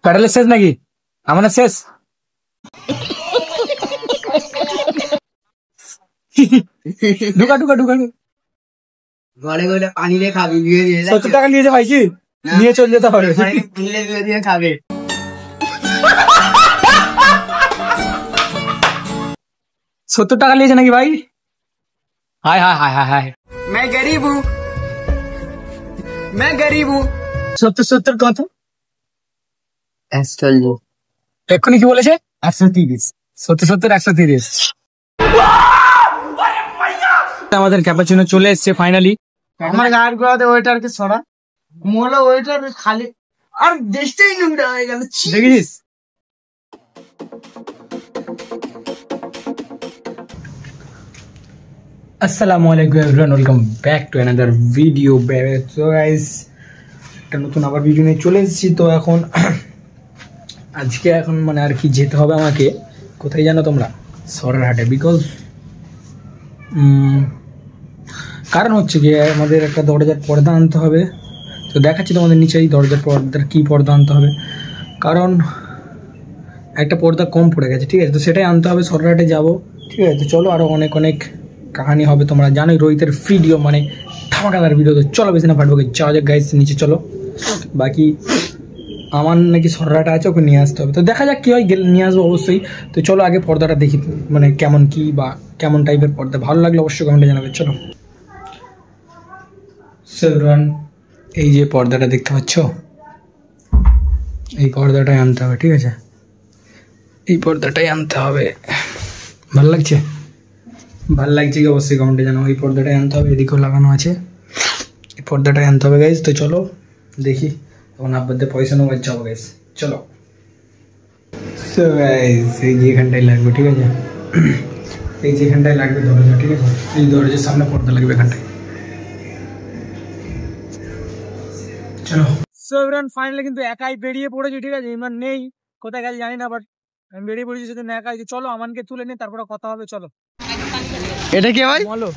প্যাডেলের শেষ নাকি আমাদের শেষ? ঢুকা ঢুকা ঢুকা ঘরে ঘরে পানি দিয়ে খাবি, দিয়ে দিয়ে 70 টাকা নিয়ে যা ভাই, কি নিয়ে চলে যেতে হবে। দিয়ে দিয়ে খাবে। 70 টাকা নিয়েছে নাকি ভাই? হায় হায় হায় হায় হায়, मैं गरीब हूँ, मैं गरीब हूँ। 70 কত? 140, এক্ষুনি কি বলেছে? 130। 70 130। আমাদের ক্যাপাচিনো চলে এসছে ফাইনালি। আমার গাড় গোড়াতে ওয়েটারকে সরা, মোলা ওয়েটার খালি আর দেশটাই নোংরা হয়ে গেল। দেখেছিস? আসসালামু আলাইকুম everyone, welcome back to another video. So guys, একটা নতুন আবার ভিডিও নিয়ে চলে এসেছি। তো এখন আজকে মানে আর কি যেতে হবে আমাকে, কোথায় জানো তোমরা? সরারহাটে। বিকজ কারণ হচ্ছে গিয়ে আমাদের একটা দরজার পর্দা আনতে হবে। তো দেখাচ্ছি তোমাদের নিচেই দরজার পর্দার কী পর্দা আনতে হবে, কারণ একটা পর্দা কম পড়ে গেছে, ঠিক আছে? তো সেটাই আনতে হবে, সরারহাটে যাবো, ঠিক আছে? তো চলো, আরও অনেক অনেক কাহানি হবে, তোমরা জানোই রোহিতের ভিডিও মানে ধামাকাদার ভিডিও। তো চলো বেশি না ফাটবো, যাওয়া যাক গাইস, নিচে চলো। বাকি আমার নাকি সরারহাটে আছে, ওকে নিয়ে আসতে হবে। তো দেখা যাক কী হয়, গেলে নিয়ে আসবো অবশ্যই। তো চলো আগে পর্দাটা দেখি, মানে কেমন কী বা কেমন টাইপের পর্দা। ভালো লাগলে অবশ্যই কমেন্টে জানাবে। চলো সেভরান, এই যে পর্দাটা দেখতে পাচ্ছ, এই পর্দাটাই আনতে হবে, ঠিক আছে? এই পর্দাটাই আনতে হবে। ভাল লাগছে? ভাল লাগছে কি অবশ্যই কমেন্টে জানাও। এই পর্দাটাই আনতে হবে, এদিকেও লাগানো আছে, এই পর্দাটাই আনতে হবে গাইজ। তো চলো দেখি, এখন আব্বাদের পয়সা নেবো, যাবো গাইজ, চলো। সো গাইজ, এই যে এখানটাই লাগবে, ঠিক আছে? এই যে এখানটায় লাগবে দরজা, ঠিক আছে? এই দরজার সামনে পর্দা লাগবে এখানটায়। চলো। সো এভরিওয়ান, ফাইনালি কিন্তু একাই বেরিয়ে পড়েছি, ঠিক আছে? ইমরান নেই, কোথায় গেছে জানি না, বাট আমি বেরিয়ে পড়েছি সেদিন একাই। চলো আমানকে তুলে নিয়ে তারপরে কথা হবে, চলো। এটা কি ভাই? বলো,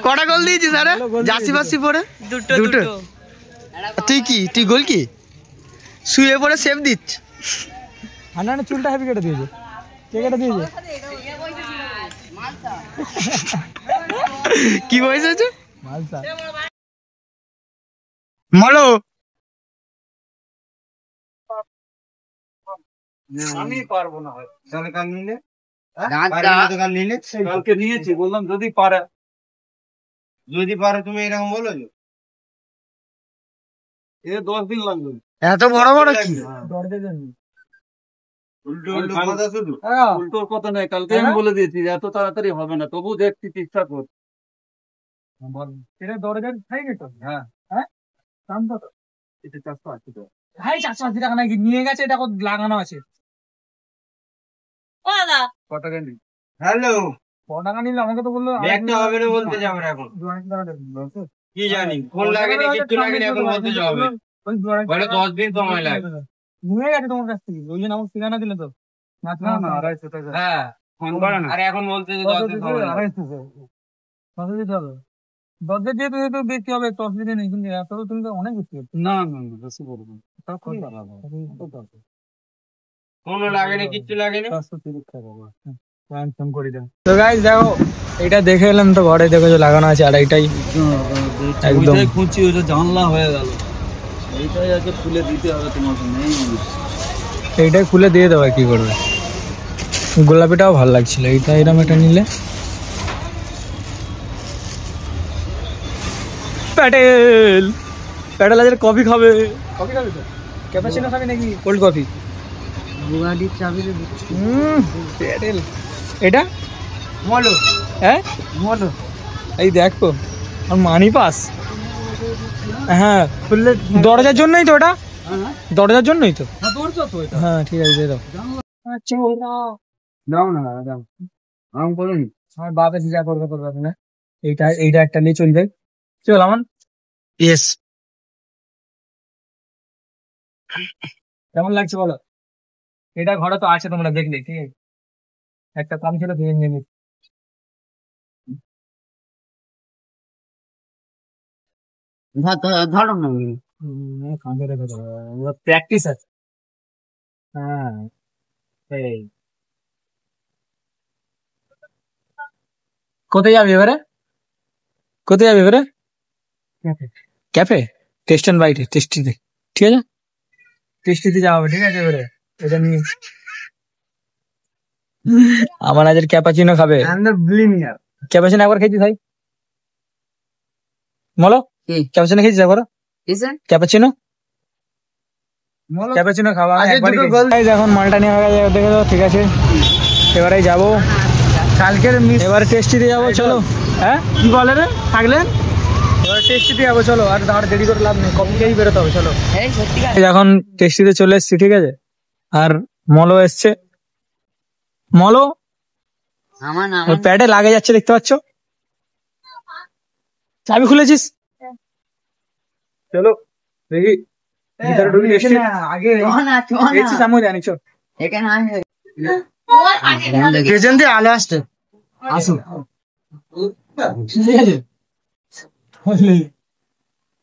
কটা গোল দিয়েছিস? আরে জার্সি বাসি পরে দুটো। তুই গোল কি শুয়ে পড়ে সেভ দিচ্ছ? না না, চুলটা হেভি কেটে দিয়েছে। কে কেটে দিয়েছে? কি বয়স আছে? মালসা। বলো। আমি পারবো না হয়, তাহলে কাল নিলে কালকে নিয়েছি, বললাম যদি পারে তুমি এরকম বলো যে 10 দিন লাগবে। এত বড় বড় কি? উল্টোর কথা নয়, কালকে আমি বলে দিয়েছি এত তাড়াতাড়ি হবে না, তবু দেখছি চেষ্টা কর। এটা দরজার খাইনি তো? হ্যাঁ হ্যাঁ, দাম কত? এটা 480 টাকা। ভাই 480 টাকা নাকি নিয়ে গেছে, এটা লাগানো আছে। ক টাকা নিল? হ্যালো, ক টাকা নিল আমাকে তো বললো একটা হবে না বলতে যাবে এখন। কি জানি কোন লাগেনি, কিচ্ছু লাগেনি, এখন বলতে যাবে। বলে 10 দিন সময় লাগে। নিয়ে গেছে তোমার কাছ থেকে, ওই জন্য আমাকে ঠিকানা দিলে তো। না না, 250 টাকা। হ্যাঁ, ফোন করো না। আরে এখন বলতে যে 10 দিন সময় লাগে। 250 কত দিতে হবে? 10 দিয়ে দিয়ে তো বেশি হবে, 10 দিনে নেই কিন্তু এত তুমি তো অনেক বেশি। না না না, বেশি করবো না। কোনো লাগেনি, কিচ্ছু লাগেনি। 530 টাকা ফোন করে দাও। তো গাইস দেখো, এটা দেখে এলাম তো, ঘরে দেখো যে লাগানো আছে, আর এইটাই একদম খুঁজি, ওটা জানলা হয়ে গেল। এইটাই আগে খুলে দিতে হবে তোমাকে, নেই এইটাই খুলে দিয়ে দেবো, কি করবে? গোলাপিটাও ভালো লাগছিল, এইটা এরকম একটা নিলে। প্যাটেল প্যাটেল আজ কফি খাবে। কফি খাবে তো? ক্যাপাচিনো খাবে নাকি কোল্ড কফি? বুগাটির চাবি রে। প্যাটেল এটা বলো। হ্যাঁ বলো। এই দেখো, আর মানি পাস। হ্যাঁ, খুললে দরজার জন্যই তো, এটা দরজার জন্যই তো। হ্যাঁ ঠিক আছে, দিয়ে দাও। আচ্ছা দাও না, দাও। আম করুন। আমার বাপ এসে যা করবে না। এইটা একটা নিয়ে চলবে। চল আমান। ইয়েস। কেমন লাগছে বলো? এটা ঘরে তো আছে, তোমরা দেখলে, ঠিক আছে? একটা কম ছিল, ধীরে ধীরে ধরো না। প্র্যাকটিস আছে। হ্যাঁ এই কোথায় যাবি এবারে? কোথায় যাবি এবারে? ক্যাফে? টেস্ট অ্যান্ড বাইট, টেস্টিতে, ঠিক আছে, টেস্টিতে যাওয়া হবে, ঠিক আছে। এবারে এটা নিয়ে আমার আজের ক্যাপাচিনো খাবে। ক্যাপাচিনো একবার খেয়েছিস ভাই? বলো ক্যাপাচিনো খেয়েছিস একবার? ক্যাপাচিনো ক্যাপাচিনো খাওয়া এখন মালটা নিয়ে হয়ে গেছে, দেখে দাও, ঠিক আছে। এবারে যাবো কালকের এবারে টেস্টিতে যাবো, চলো। হ্যাঁ কি বলে রে থাকলে? এবার টেস্টিতে যাবো, চলো। আর দেরি করে লাভ নেই, কফি খেয়েই বেরোতে হবে, চলো। এখন টেস্টিতে চলে এসছি, ঠিক আছে। আর মলো এসছে, মলো প্যাডে লাগে যাচ্ছে, দেখতে পাচ্ছ? চাবি খুলেছিস? চলো দেখি ভিতরে ঢুকি। আগে আমি জানি, চল। পেছন দিয়ে আলো আসছে, আসুন। ঠিক আছে,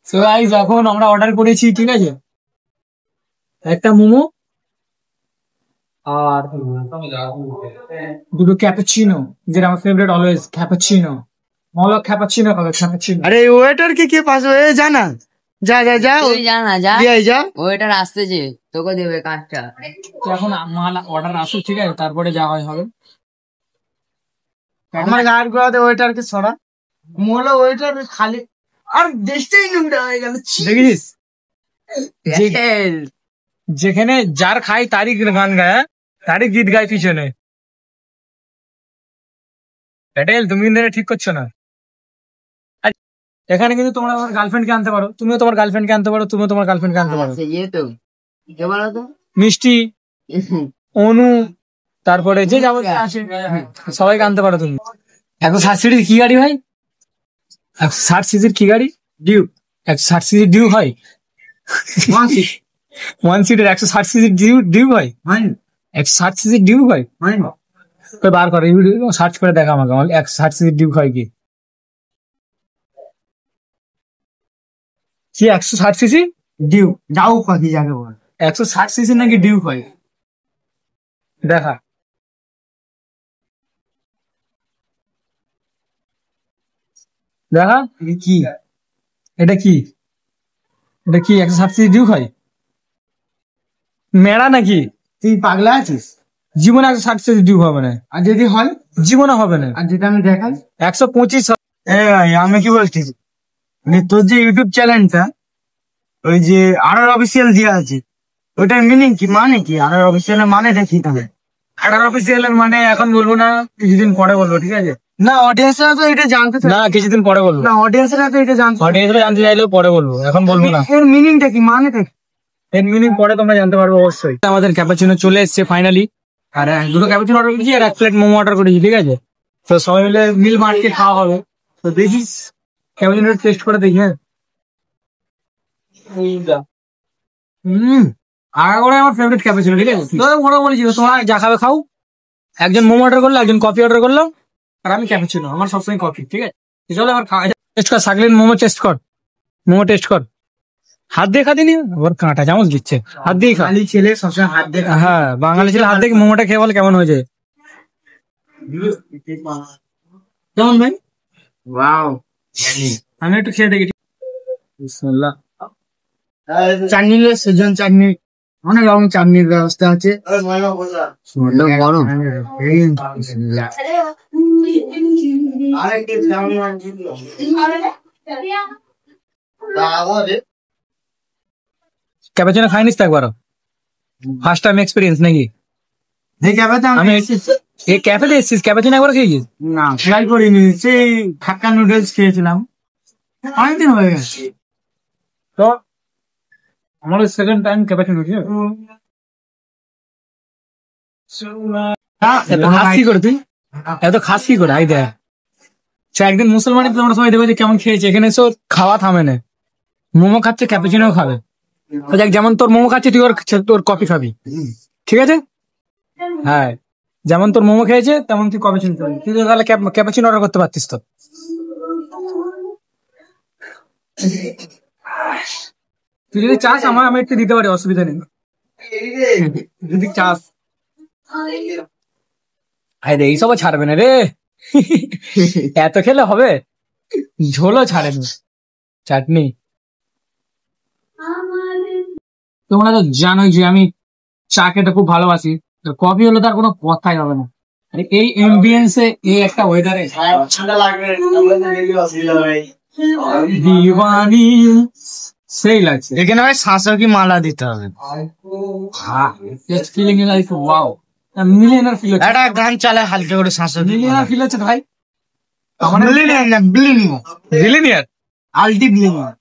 তো গাইস এখন আমরা অর্ডার করেছি, ঠিক আছে, একটা মোমো আর দুটো ক্যাপাচিনো, যেটা আমার ফেভারিট অলওয়েজ, ক্যাপাচিনো। মলো ক্যাপাচিনো খাবে, ক্যাপাচিনো। আরে ওয়েটার কে পাস হয়ে জানা, যা যা যা তুই জানা যা, দিয়ে যা। ওইটার আসতেছে, তোকে দেবে কাজটা। তো এখন মাল অর্ডার আসুক, ঠিক আছে, তারপরে যা হয় হবে। আমার গাড় গোড়াতে ওয়েটারকে ছড়া, মোলো ওয়েটার খালি, আর দেশটাই নোংরা হয়ে গেল। দেখেছিস যেখানে যার খাই তারই গান গায়, তারই গীত গায় পিছনে। প্যাটেল তুমি কিন্তু এটা ঠিক করছো না। এখানে কিন্তু তোমরা তোমার গার্লফ্রেন্ডকে আনতে পারো, তুমিও তোমার গার্লফ্রেন্ডকে আনতে পারো, তুমিও তোমার গার্লফ্রেন্ডকে আনতে পারো। তো কে বলো তো? মিষ্টি, অনু, তারপরে যে যাবতীয় আসে সবাইকে আনতে পারো তুমি। 160 সিসির কি গাড়ি ভাই? 160 সিসির কি গাড়ি? ডিউক। 160 সিসির ডিউক হয়? 1 সিটের 160 সিসির ডিউক হয়? 160 সিসির ডিউক হয়? তো বার করে সার্চ করে দেখা আমাকে, 160 সিসির ডিউক হয় কি? 160 সিসি ডিউ যাও পাখি যাকে বল, 160 সিসি নাকি ডিউক হয়? দেখা দেখা কি এটা কি? এটা কি 160 সিসি ডিউক হয়? মেড়া নাকি? তুই পাগলা আছিস? জীবনে 160 সিসি ডিউক হবে না। আর যদি হয়? জীবনে হবে না। আর যেটা আমি দেখাই 125। আমি কি বলছি, তোর যে ইউটিউব চ্যানেলটা, ওই যে আর অফিসিয়াল দেওয়া আছে, ওটার মিনিং কি, মানে কি? আর অফিসিয়ালের মানে দেখি তাহলে। অফিসিয়ালের মানে এখন বলবো না, কিছুদিন পরে বলবো, ঠিক আছে? না অডিয়েন্সরা তো এটা জানতে চায়। না কিছুদিন পরে বলবো। না অডিয়েন্সরা তো এটা জানতে, অডিয়েন্সরা জানতে চাইলেও পরে বলবো, এখন বলবো না। এর মিনিংটা কি, মানে দেখ, 10 মিনিট পরে তোমরা জানতে পারবো অবশ্যই। আমাদের ক্যাপাচিনো চলে এসেছে ফাইনালি। আর দুটো ক্যাপাচিনো অর্ডার করেছি আর 1 প্লেট মোমো অর্ডার করেছি, ঠিক আছে। তো সবাই মিলে মিল মার্টকে খাওয়া হবে। তো দেখিস ক্যাপাচিনো টেস্ট করে দেখি। হ্যাঁ আগাগোড়াই আমার ফেভারিট ক্যাপাচিনো, ঠিক আছে। তো ওরা বলেছি তোমরা যা খাবে খাও, একজন মোমো অর্ডার করলো, একজন কফি অর্ডার করলাম, আর আমি ক্যাপাচিনো, আমার সবসময় কফি, ঠিক আছে। চলো আমার খাওয়া টেস্ট কর, সাকলিন মোমো টেস্ট কর, মোমো টেস্ট কর। হাত দিয়ে খাতে নি, ওর কাঁটা চামচ দিচ্ছে, হাত দিয়ে খা। বাঙালি ছেলে সবসময় হাত দিয়ে, হ্যাঁ বাঙালি ছেলে হাত দিয়ে মোমোটা খেয়ে বল কেমন হয়েছে। কেমন ভাই? ওয়াও, আমি একটু খেয়ে দেখি। বিসমিল্লাহ। চাটনি সেজন চাটনি, অনেক রকম চাটনির ব্যবস্থা আছে। গরম। ক্যাপাচিনো খাইনিস তো একবারও? ফার্স্ট টাইম এক্সপিরিয়েন্স নাকি? আমি এই ক্যাফেতে এসেছিস, ক্যাপাচিনো একবার খেয়েছিস? না ট্রাই করিনি, সেই হাক্কা নুডলস খেয়েছিলাম, অনেকদিন হয়ে গেছে। তো আমার সেকেন্ড টাইম ক্যাপাচিনো খেয়ে এত খাস কি করে তুই? এত খাস কি করে? আই দেখ একদিন মুসলমানি তোমরা সবাই দেখবে যে কেমন খেয়েছে, এখানে এসে ওর খাওয়া থামে না, মোমো খাচ্ছে ক্যাপাচিনো খাবে। তো দেখ যেমন তোর মোমো খাচ্ছে তুই তোর কফি খাবি, ঠিক আছে? হ্যাঁ যেমন তোর মোমো খেয়েছে তেমন তুই ক্যাপাচিনো খাবি। তুই তো তাহলে ক্যাপাচিনো অর্ডার করতে পারতিস তো। তুই যদি চাস আমি একটু দিতে পারি, অসুবিধা নেই। যদি চাস আরে এইসবও ছাড়বে না রে। এত খেলে হবে? ঝোলও ছাড়ে না, চাটনি। তোমরা তো জানোই যে আমি চা খেতে খুব ভালোবাসি, কফি হলে তার কোনো কথাই হবে না। আরে এই এমবিয়েন্সে, এই একটা ওয়েদারে ঠান্ডা লাগবে, আমরা তো ডেইলি অসুবিধা ভাই। দিওয়ানি সেই লাগছে। এখানে ভাই শাঁসকি মালা দিতে হবে। Just feeling like wow, millionaire feel হচ্ছে। একটা গান চালায় হালকা করে শাঁসকি। মিলিয়নার ফিল হচ্ছে ভাই। মিলিয়নিয়ার না বিলিয়নিয়ার, বিলিয়নিয়ার, আল্টি বিলিয়নিয়ার,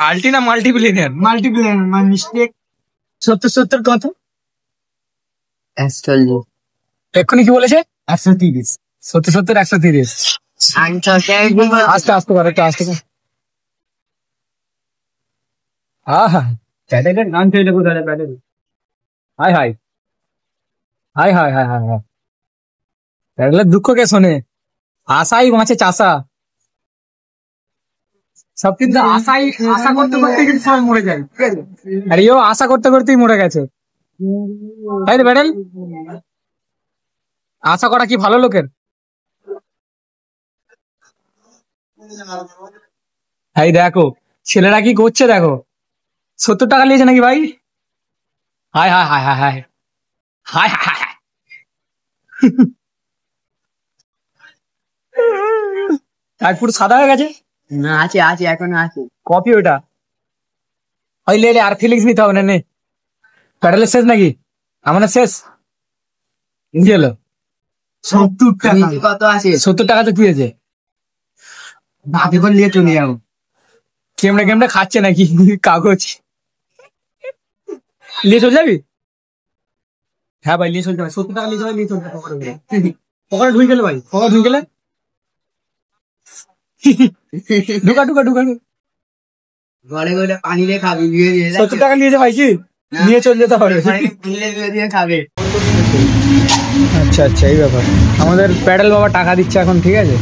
আল্টি না multi billionaire? Multi billionaire, my mistake. 70 কত? 140 এক্ষুনি কি বলেছে? 130। 70 130। আস্তে আস্তে করে, একটু আস্তে করে। আহা, প্যাটেলের গান চাইলে কোথায় Patel? High high high high high high high. প্যাটেলের দুঃখ কে শোনে? আশাই বাঁচে চাষা। সব কিন্তু আশাই, আশা করতে করতে কিন্তু সবাই মরে যায়। আর ইও আশা করতে করতেই মরে গেছে, তাই তো প্যাটেল? আশা করা কি ভালো লোকের? এই দেখো ছেলেরা কি করছে, দেখো 70 টাকা নিয়েছে নাকি ভাই? High high high high high high high high. আজ পুরো সাদা হয়ে গেছে। না, আছে আছে, এখনো আছে। কপি ওটা। ওই লে আর ফিলিংস নিতে হবে না, নে। প্যাডেলের শেষ নাকি? আমার শেষ। কি হলো? 70 টাকা। নিচে কত আছে? 70 টাকা তো কি হয়েছে? ভাবি করে নিয়ে চলে যাবো। কেমনে কেমনে খাচ্ছে নাকি কাগজ? নিয়ে চলে যাবি? হ্যাঁ ভাই নিয়ে চলতে ভাই, 70 টাকা নিয়ে চলে, নিয়ে চলতে পকেটে ঢুকে গেলে ভাই, পকেটে ঢুকে গেলে ঢুকা ঢুকা ঢুকা ঢুকা। ঘরে ঘরে পানি দিয়ে খাবি, বিয়ে দিয়ে 70 টাকা নিয়েছে ভাই, কি নিয়ে চলে যেতে হবে? পানি দিয়ে দিয়ে খাবে। আচ্ছা আচ্ছা, এই ব্যাপার। আমাদের প্যাডেল বাবা টাকা দিচ্ছে এখন, ঠিক আছে?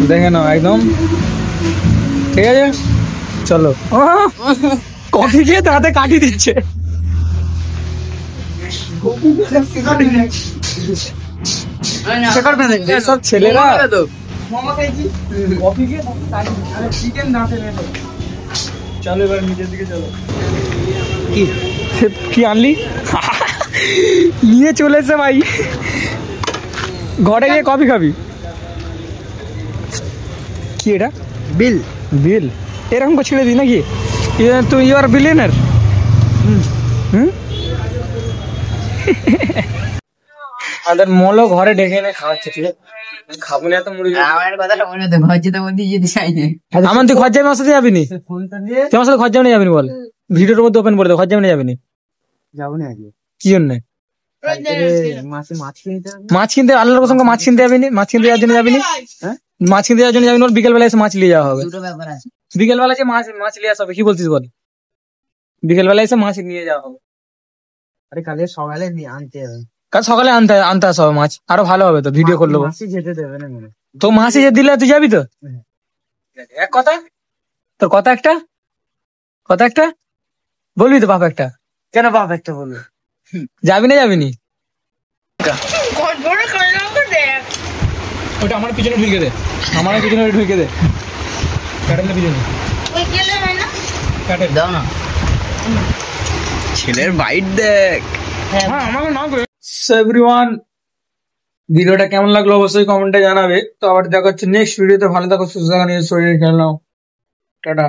দেখে নাও একদম ঠিক আছে, চলো। কফি খেয়ে তাতে কাটি দিচ্ছে। সব ছেলেরা কফি খেয়ে চিকেন না ফেলে। চলো এবার নিজের দিকে চলো। কি আনলি? নিয়ে চলে এসে ভাই, ঘরে গিয়ে কফি খাবি। কি এটা? বিল বিল এরকম করে ছেড়ে দিই নাকি? তুই ইউ আর বিলিয়নার। আমাদের মলও ঘরে ডেকে এনে খাওয়াচ্ছে, ঠিক আছে? খাবো না এত মুড়ি। আমার কথাটা মনে হতো, ঘর যেতে মধ্যে যেতে চাইনি। আমার তুই ঘর যাবি, আমার সাথে যাবি নি? তুই আমার সাথে ঘর যাবি না, যাবি বল? ভিডিওর মধ্যে ওপেন করে দে, ঘর যাবি না, যাবি নি? যাবো না আগে। কি জন্য? মাছ কিনতে হবে। মাছ কিনতে, আল্লাহর কসম মাছ কিনতে যাবি নি? মাছ কিনতে যাওয়ার জন্য যাবি নি? হ্যাঁ? মাছ কিনতে যাওয়ার জন্য যাবি না? বিকেল বেলা এসে মাছ নিয়ে যাওয়া হবে। দুটো ব্যাপার আছে। বিকেল বেলা এসে মাছ মাছ নিয়ে আসা হবে। কি বলছিস বল? বিকেল বেলা এসে মাছ নিয়ে যাওয়া হবে। আরে কালকে সকালে আনতে হবে। কাল সকালে আনতে আনতে আসা হবে মাছ, আরো ভালো হবে তো, ভিডিও করে নেবো। মাসি যেতে দেবে না মনে হয়। তো মাসি যে দিলে তুই যাবি তো? এক কথা, তোর কথা একটা, কথা একটা বলবি তো, বাপ একটা। কেন বাপ একটা বলবে? যাবি না, যাবি নি? ওটা আমার পিছনে ঢুকে দে, আমার পিছনে ঢুকে দে, প্যাডেলের পিছনে। প্যাডেল দাও না, ছেলের বাইট দেখ। হ্যাঁ আমাকে নাও। সো এভরিওয়ান, ভিডিওটা কেমন লাগলো অবশ্যই কমেন্টে জানাবে। তো আবার দেখা হচ্ছে নেক্সট ভিডিওতে। ভালো থাকো, সুস্থ থাকো, নিজের শরীরে খেয়াল নাও। টাটা।